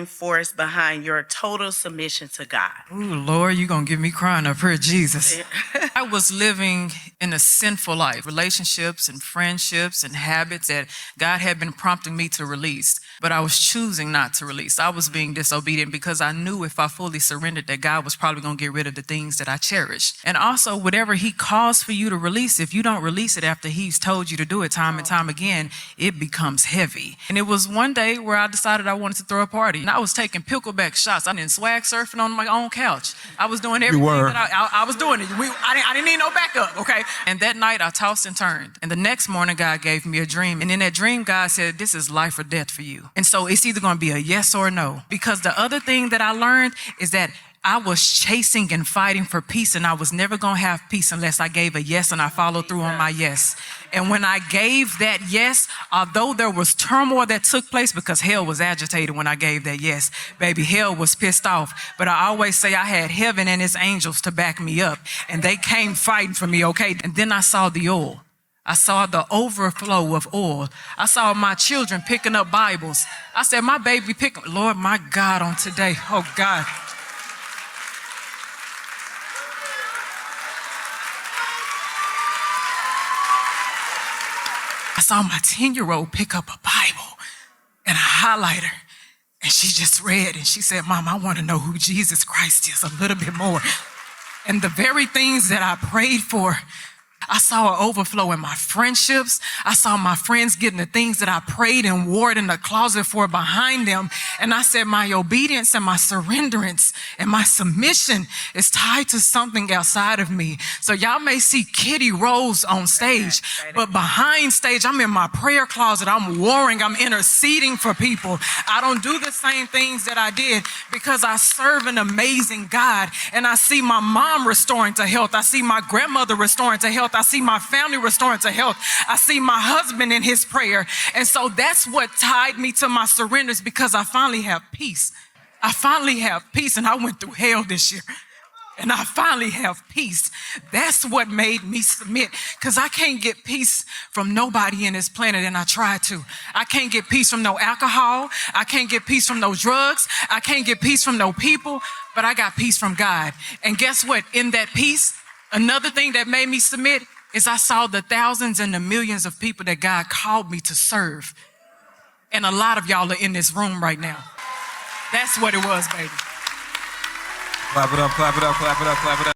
force behind your total submission to God? Ooh, Lord, you're going to get me crying up here, Jesus. I was living in a sinful life, relationships and friendships and habits that God had been prompting me to release, but I was choosing not to release. I was being disobedient because I knew if I fully surrendered that God was probably going to get rid of the things that I cherished. And also, whatever he calls for you to release, if you don't release it after he's told you to do it time and time again, it becomes heavy. And it was one day where I decided I wanted to throw a party. And I was taking pickleback shots. I didn't swag surfing on my own couch. I was doing everything that I was doing it. I didn't need no backup, okay? And that night I tossed and turned. And the next morning God gave me a dream. And in that dream, God said, this is life or death for you. And so it's either going to be a yes or a no. Because the other thing that I learned is that I was chasing and fighting for peace, and I was never going to have peace unless I gave a yes and I followed through on my yes. And when I gave that yes, although there was turmoil that took place because hell was agitated when I gave that yes, baby, hell was pissed off. But I always say I had heaven and its angels to back me up, and they came fighting for me, okay? And then I saw the oil. I saw the overflow of oil. I saw my children picking up Bibles. I said, my baby pick, Lord, my God, on today, oh God. I saw my 10-year-old pick up a Bible and a highlighter, and she just read, and she said, Mom, I want to know who Jesus Christ is a little bit more. And the very things that I prayed for, I saw an overflow in my friendships. I saw my friends getting the things that I prayed and wore in the closet for behind them. And I said, my obedience and my surrenderance and my submission is tied to something outside of me. So y'all may see Kitty Rose on stage, but behind stage, I'm in my prayer closet. I'm warring. I'm interceding for people. I don't do the same things that I did because I serve an amazing God. And I see my mom restoring to health. I see my grandmother restoring to health. I see my family restoring to health. I see my husband in his prayer. And so that's what tied me to my surrenders, because I finally have peace. I finally have peace, and I went through hell this year. And I finally have peace. That's what made me submit, because I can't get peace from nobody in this planet, and I try to. I can't get peace from no alcohol. I can't get peace from no drugs. I can't get peace from no people, but I got peace from God. And guess what? In that peace, another thing that made me submit is I saw the thousands and the millions of people that God called me to serve. And a lot of y'all are in this room right now. That's what it was, baby. Clap it up, clap it up, clap it up, clap it up.